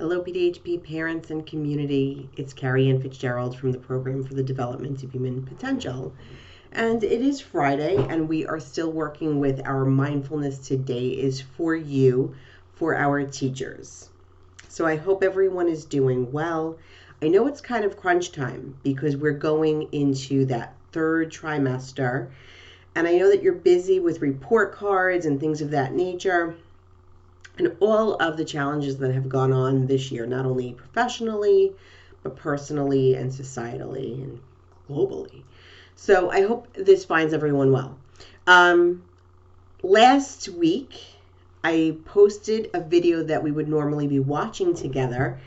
Hello, PDHP parents and community. It's Carrie Ann Fitzgerald from the Program for the Development of Human Potential. And it is Friday, and we are still working with our mindfulness today is for you, for our teachers. So I hope everyone is doing well. I know it's kind of crunch time because we're going into that third trimester. And I know that you're busy with report cards and things of that nature. And all of the challenges that have gone on this year, not only professionally, but personally and societally and globally. So I hope this finds everyone well. Last week, I posted a video that we would normally be watching together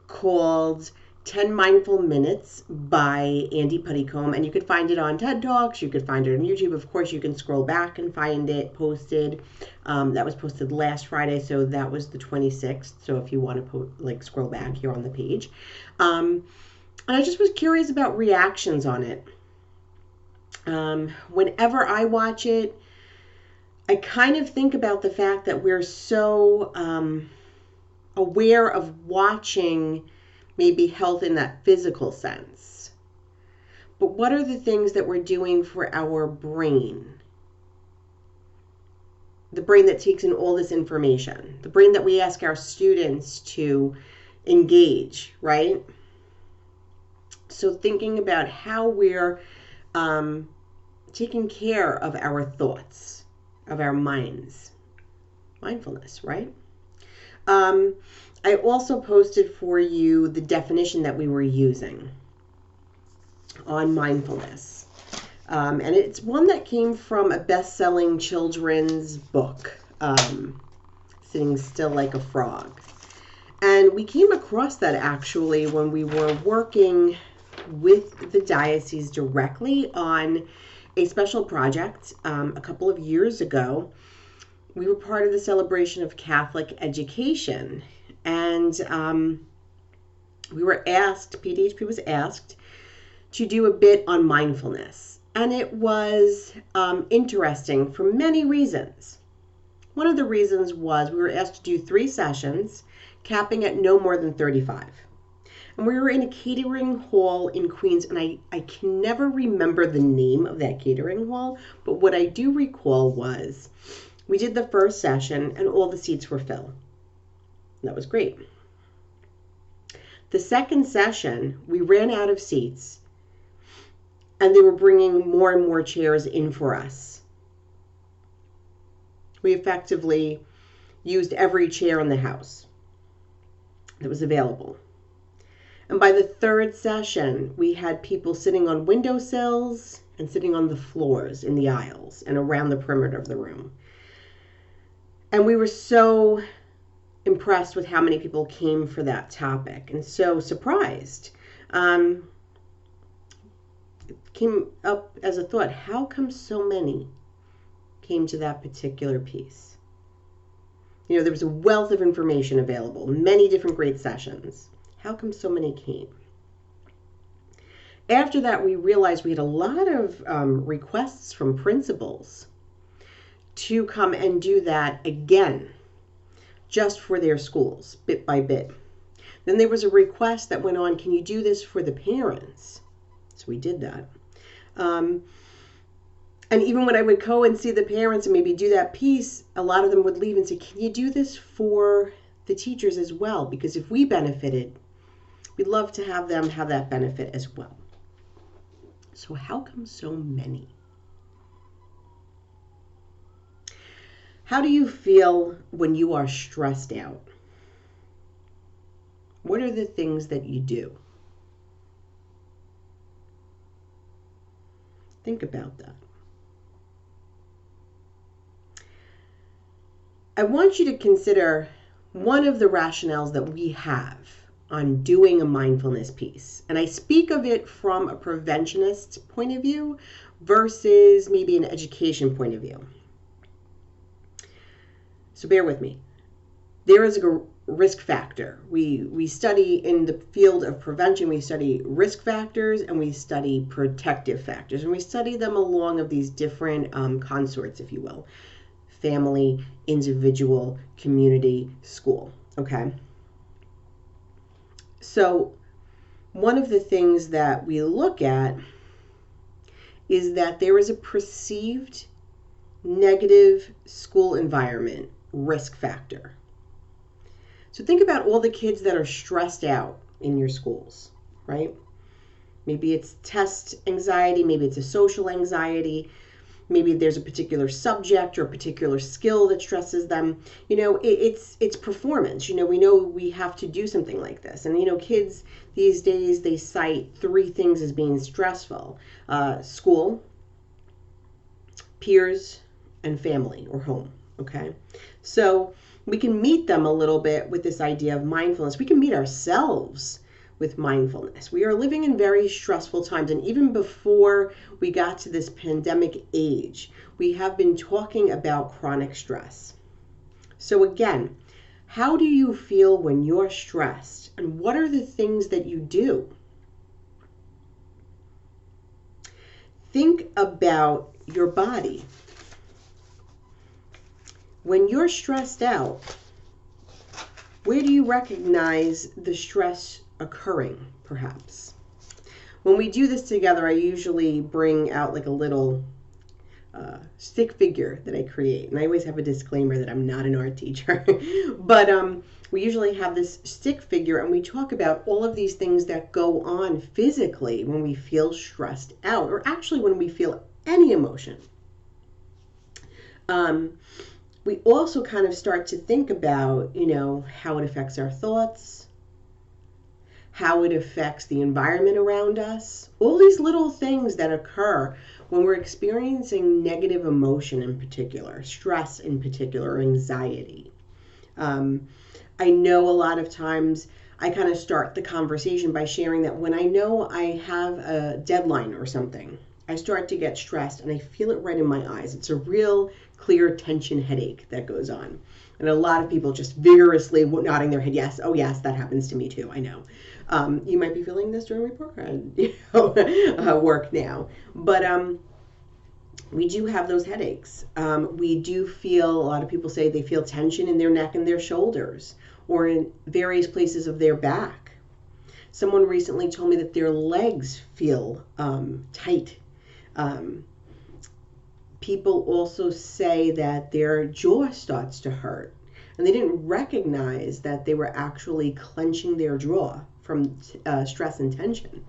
called 10 Mindful Minutes by Andy Puttycombe, and you could find it on TED Talks, you could find it on YouTube. Of course, you can scroll back and find it posted. That was posted last Friday, so that was the 26th. So if you want to scroll back here on the page. And I just was curious about reactions on it. Whenever I watch it, I kind of think about the fact that we're so aware of watching maybe health in that physical sense. But what are the things that we're doing for our brain? The brain that takes in all this information. The brain that we ask our students to engage, right? So thinking about how we're taking care of our thoughts, of our minds. Mindfulness, right? I also posted for you the definition that we were using on mindfulness. And it's one that came from a best-selling children's book, Sitting Still Like a Frog. And we came across that actually when we were working with the diocese directly on a special project a couple of years ago. We were part of the celebration of Catholic education. And we were asked, PDHP was asked, to do a bit on mindfulness. And it was interesting for many reasons. One of the reasons was we were asked to do 3 sessions, capping at no more than 35. And we were in a catering hall in Queens, and I can never remember the name of that catering hall, but what I do recall was we did the first session and all the seats were filled. That was great. The second session, we ran out of seats, and they were bringing more and more chairs in for us. We effectively used every chair in the house that was available. And by the third session, we had people sitting on windowsills and sitting on the floors in the aisles and around the perimeter of the room. And we were so impressed with how many people came for that topic and so surprised. It came up as a thought, how come so many came to that particular piece? You know, there was a wealth of information available, many different great sessions. How come so many came? After that, we realized we had a lot of requests from principals to come and do that again, just for their schools, bit by bit. Then there was a request that went on, can you do this for the parents? So we did that. And even when I would go and see the parents and maybe do that piece, a lot of them would leave and say, can you do this for the teachers as well? Because if we benefited, we'd love to have them have that benefit as well. So how come so many? How do you feel when you are stressed out? What are the things that you do? Think about that. I want you to consider one of the rationales that we have on doing a mindfulness piece. And I speak of it from a preventionist point of view versus maybe an education point of view. So bear with me. There is a risk factor. We study in the field of prevention, we study risk factors and we study protective factors. And we study them along of these different consorts, if you will. Family, individual, community, school. Okay? So one of the things that we look at is that there is a perceived negative school environment risk factor. So think about all the kids that are stressed out in your schools, right? Maybe it's test anxiety, maybe it's a social anxiety, maybe there's a particular subject or a particular skill that stresses them. It's performance. We know we have to do something like this, and kids these days, they cite three things as being stressful: school, peers, and family or home. Okay, so we can meet them a little bit with this idea of mindfulness. We can meet ourselves with mindfulness. We are living in very stressful times, and even before we got to this pandemic age, we have been talking about chronic stress. So again, how do you feel when you're stressed, and what are the things that you do? Think about your body. When you're stressed out, where do you recognize the stress occurring, perhaps? When we do this together, I usually bring out like a little stick figure that I create. And I always have a disclaimer that I'm not an art teacher. But we usually have this stick figure, and we talk about all of these things that go on physically when we feel stressed out, or actually when we feel any emotion. We also kind of start to think about, how it affects our thoughts, how it affects the environment around us, all these little things that occur when we're experiencing negative emotion in particular, stress in particular, anxiety. I know a lot of times I kind of start the conversation by sharing that when I know I have a deadline or something, I start to get stressed and I feel it right in my eyes. It's a real clear tension headache that goes on. And a lot of people just vigorously nodding their head, yes, oh yes, that happens to me too, I know. You might be feeling this during work now. But we do have those headaches. We do feel, a lot of people say they feel tension in their neck and their shoulders, or in various places of their back. Someone recently told me that their legs feel tight. People also say that their jaw starts to hurt, and they didn't recognize that they were actually clenching their jaw from stress and tension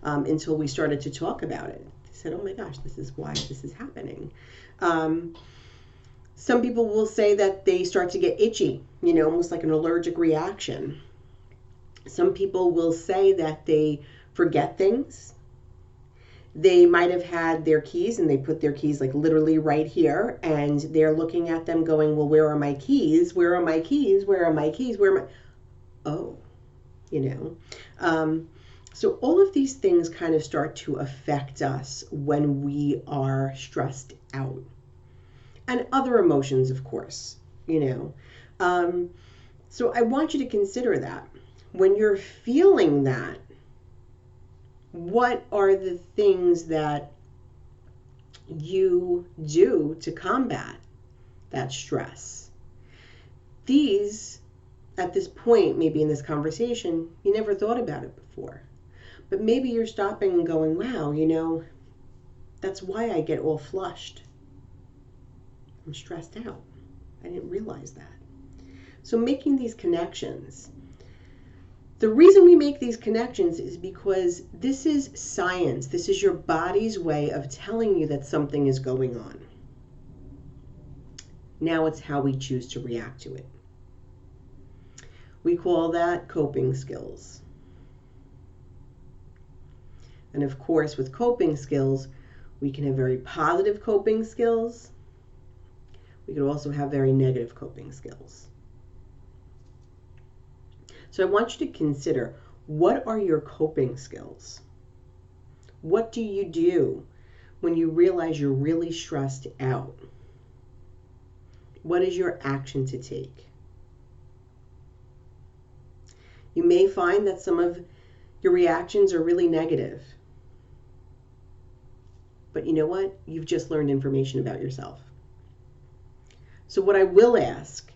until we started to talk about it. They said, oh my gosh, this is why this is happening. Some people will say that they start to get itchy, almost like an allergic reaction. Some people will say that they forget things. They might have had their keys and they put their keys like literally right here, and they're looking at them going, well, where are my keys? Where are my keys? Where are my keys? Where am I? Oh, So all of these things kind of start to affect us when we are stressed out. And other emotions, of course, So I want you to consider that. When you're feeling that, what are the things that you do to combat that stress? These, at this point, maybe in this conversation, you never thought about it before. But maybe you're stopping and going, wow, that's why I get all flushed. I'm stressed out. I didn't realize that. So making these connections. The reason we make these connections is because this is science. This is your body's way of telling you that something is going on. Now it's how we choose to react to it. We call that coping skills. And of course, with coping skills, we can have very positive coping skills. We could also have very negative coping skills. So I want you to consider, what are your coping skills? What do you do when you realize you're really stressed out? What is your action to take? You may find that some of your reactions are really negative. But you know what? You've just learned information about yourself. So what I will ask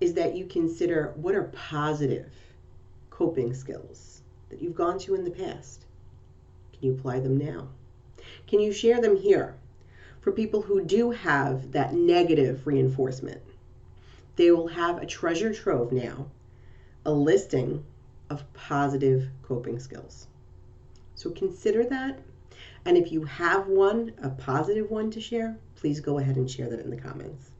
is that you consider, what are positive coping skills that you've gone to in the past? Can you apply them now? Can you share them here? For people who do have that negative reinforcement, they will have a treasure trove now, a listing of positive coping skills. So consider that. And if you have one, a positive one to share, please go ahead and share that in the comments.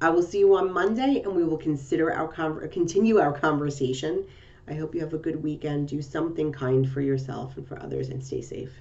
I will see you on Monday, and we will continue our conversation. I hope you have a good weekend. Do something kind for yourself and for others, and stay safe.